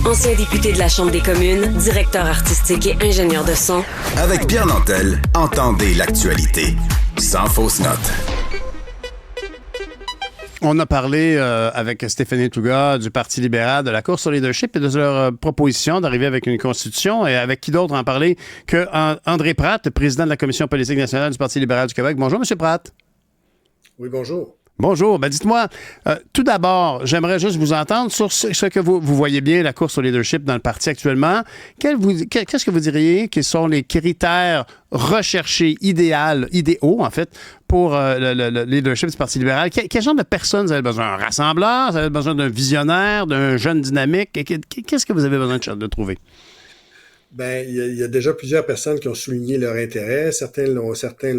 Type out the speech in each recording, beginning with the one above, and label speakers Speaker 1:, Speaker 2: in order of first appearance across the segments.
Speaker 1: Ancien député de la Chambre des communes, directeur artistique et ingénieur de son.
Speaker 2: Avec Pierre Nantel, entendez l'actualité. Sans fausse note.
Speaker 3: On a parlé avec Stéphanie Touga du Parti libéral, de la course au leadership et de leur proposition d'arriver avec une constitution. Et avec qui d'autre en parler que André Pratt, président de la Commission politique nationale du Parti libéral du Québec. Bonjour, M. Pratt.
Speaker 4: Oui, bonjour.
Speaker 3: Bonjour. Ben dites-moi, tout d'abord, j'aimerais juste vous entendre sur ce que vous voyez bien, la course au leadership dans le parti actuellement. Qu'est-ce que vous diriez qui sont les critères recherchés, idéaux, en fait, pour le leadership du Parti libéral? Quel genre de personnes vous avez besoin? Un rassembleur? Vous avez besoin d'un visionnaire, d'un jeune dynamique? Qu'est-ce que vous avez besoin de trouver?
Speaker 4: Ben, il y a déjà plusieurs personnes qui ont souligné leur intérêt. Certains l'ont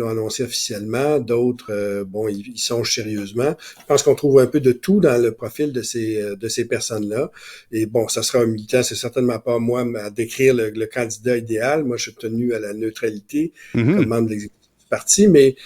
Speaker 4: annoncé officiellement, d'autres, ils songent sérieusement. Je pense qu'on trouve un peu de tout dans le profil de ces personnes-là. Et bon, ça sera un militant, c'est certainement pas moi à décrire le candidat idéal. Moi, je suis tenu à la neutralité comme membre de l'exécutif du parti, mais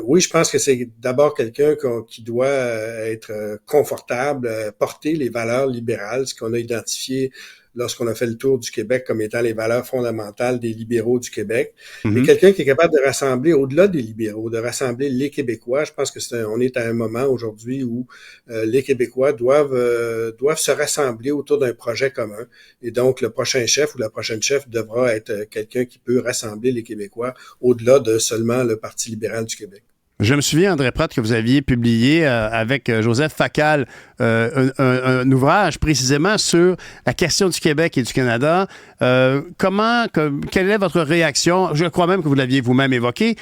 Speaker 4: oui, je pense que c'est d'abord quelqu'un qui doit être confortable, porter les valeurs libérales, ce qu'on a identifié lorsqu'on a fait le tour du Québec comme étant les valeurs fondamentales des libéraux du Québec. Et quelqu'un qui est capable de rassembler, au-delà des libéraux, de rassembler les Québécois. Je pense que on est à un moment aujourd'hui où les Québécois doivent se rassembler autour d'un projet commun. Et donc, le prochain chef ou la prochaine chef devra être quelqu'un qui peut rassembler les Québécois au-delà de seulement le Parti libéral du Québec.
Speaker 3: Je me souviens, André Pratt, que vous aviez publié avec Joseph Facal un ouvrage précisément sur la question du Québec et du Canada. Quelle est votre réaction? Je crois même que vous l'aviez vous-même évoqué.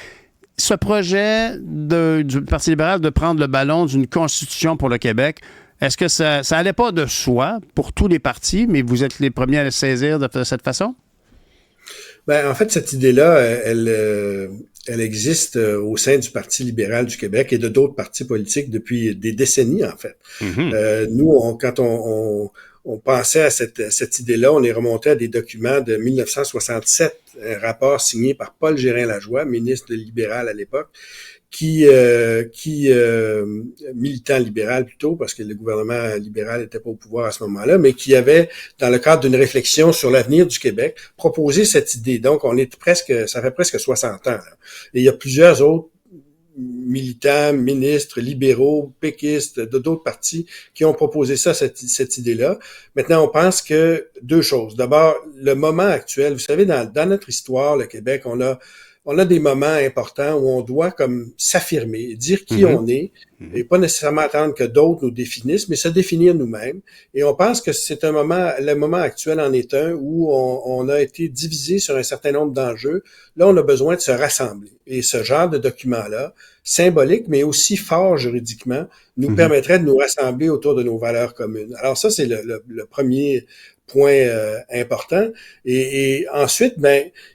Speaker 3: Ce projet du Parti libéral de prendre le ballon d'une constitution pour le Québec, est-ce que ça allait pas de soi pour tous les partis, mais vous êtes les premiers à le saisir de cette façon?
Speaker 4: Ben, en fait, cette idée-là, elle existe au sein du Parti libéral du Québec et de d'autres partis politiques depuis des décennies, en fait. Nous, quand on pensait à cette idée-là, on est remonté à des documents de 1967, un rapport signé par Paul Gérin-Lajoie, ministre libéral à l'époque, militant libéral plutôt, parce que le gouvernement libéral n'était pas au pouvoir à ce moment-là, mais qui avait, dans le cadre d'une réflexion sur l'avenir du Québec, proposé cette idée. Donc, ça fait presque 60 ans. Là. Et il y a plusieurs autres militants, ministres, libéraux, péquistes, de d'autres partis qui ont proposé cette idée-là. Maintenant, on pense que deux choses. D'abord, le moment actuel, vous savez, dans notre histoire, le Québec, on a des moments importants où on doit comme s'affirmer, dire qui on est, et pas nécessairement attendre que d'autres nous définissent, mais se définir nous-mêmes. Et on pense que le moment actuel en est un où on a été divisé sur un certain nombre d'enjeux. Là, on a besoin de se rassembler. Et ce genre de document-là, symbolique, mais aussi fort juridiquement, nous permettrait de nous rassembler autour de nos valeurs communes. Alors ça, c'est le premier point important. Et ensuite,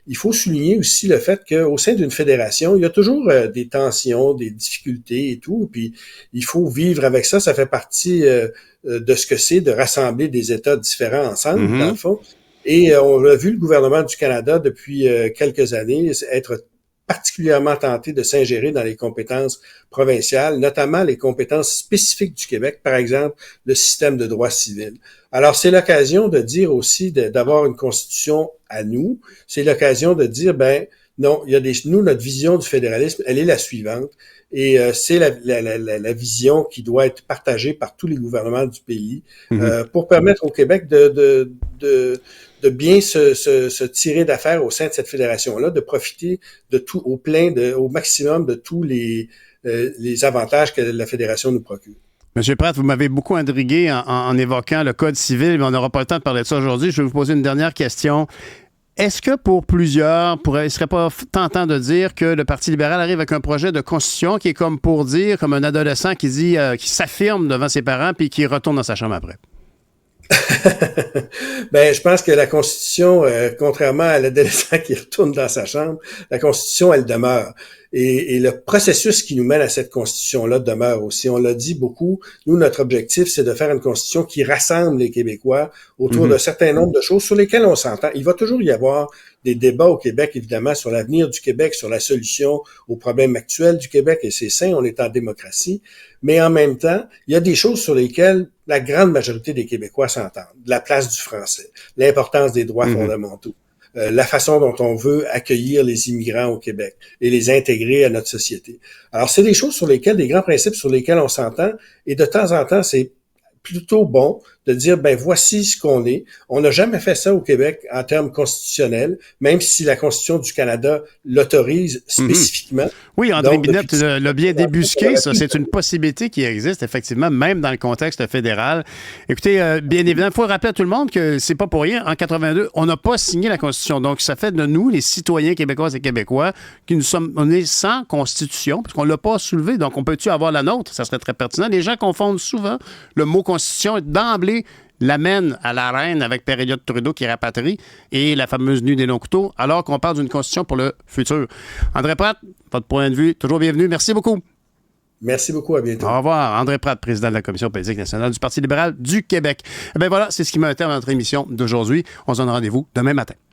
Speaker 4: il faut souligner aussi le fait qu'au sein d'une fédération, il y a toujours des tensions, des difficultés et tout. Puis il faut vivre avec ça. Ça fait partie de ce que c'est de rassembler des États différents ensemble, dans le fond. Et on a vu le gouvernement du Canada depuis quelques années être particulièrement tenté de s'ingérer dans les compétences provinciales, notamment les compétences spécifiques du Québec, par exemple le système de droit civil. Alors, c'est l'occasion de dire aussi d'avoir une constitution à nous. C'est l'occasion de dire, non, nous, notre vision du fédéralisme, elle est la suivante. Et c'est la vision qui doit être partagée par tous les gouvernements du pays pour permettre au Québec de bien se tirer d'affaire au sein de cette fédération-là, de profiter de tout au maximum de tous les avantages que la fédération nous procure.
Speaker 3: M. Pratt, vous m'avez beaucoup intrigué en évoquant le Code civil, mais on n'aura pas le temps de parler de ça aujourd'hui. Je vais vous poser une dernière question. Est-ce que pour plusieurs, il ne serait pas tentant de dire que le Parti libéral arrive avec un projet de constitution qui est comme un adolescent qui dit, qui s'affirme devant ses parents puis qui retourne dans sa chambre après?
Speaker 4: Je pense que la Constitution, contrairement à l'adolescent qui retourne dans sa chambre, la Constitution, elle demeure. Et le processus qui nous mène à cette constitution-là demeure aussi. On l'a dit beaucoup. Nous, notre objectif, c'est de faire une constitution qui rassemble les Québécois autour d'un certain nombre de choses sur lesquelles on s'entend. Il va toujours y avoir des débats au Québec, évidemment, sur l'avenir du Québec, sur la solution aux problèmes actuels du Québec, et c'est sain, on est en démocratie. Mais en même temps, il y a des choses sur lesquelles la grande majorité des Québécois s'entendent. La place du français, l'importance des droits fondamentaux, la façon dont on veut accueillir les immigrants au Québec et les intégrer à notre société. Alors, c'est des choses sur lesquelles, des grands principes sur lesquels on s'entend, et de temps en temps, c'est plutôt bon de dire, ben voici ce qu'on est. On n'a jamais fait ça au Québec en termes constitutionnels, même si la Constitution du Canada l'autorise spécifiquement.
Speaker 3: Oui, André Binette l'a bien débusqué, ça. C'est une possibilité qui existe, effectivement, même dans le contexte fédéral. Écoutez, bien évidemment, il faut rappeler à tout le monde que c'est pas pour rien. En 82, on n'a pas signé la Constitution. Donc, ça fait de nous, les citoyens québécoises et québécois, on est sans Constitution, parce qu'on ne l'a pas soulevé. Donc, on peut-tu avoir la nôtre? Ça serait très pertinent. Les gens confondent souvent le mot Constitution d'emblée l'amène à la reine avec Pierre Elliott Trudeau qui rapatrie et la fameuse nuit des longs couteaux, alors qu'on parle d'une constitution pour le futur. André Pratt, votre point de vue, toujours bienvenu. Merci beaucoup.
Speaker 4: Merci beaucoup, à bientôt.
Speaker 3: Au revoir. André Pratt, président de la Commission politique nationale du Parti libéral du Québec. Eh bien voilà, c'est ce qui m'a été à notre émission d'aujourd'hui. On se donne rendez-vous demain matin.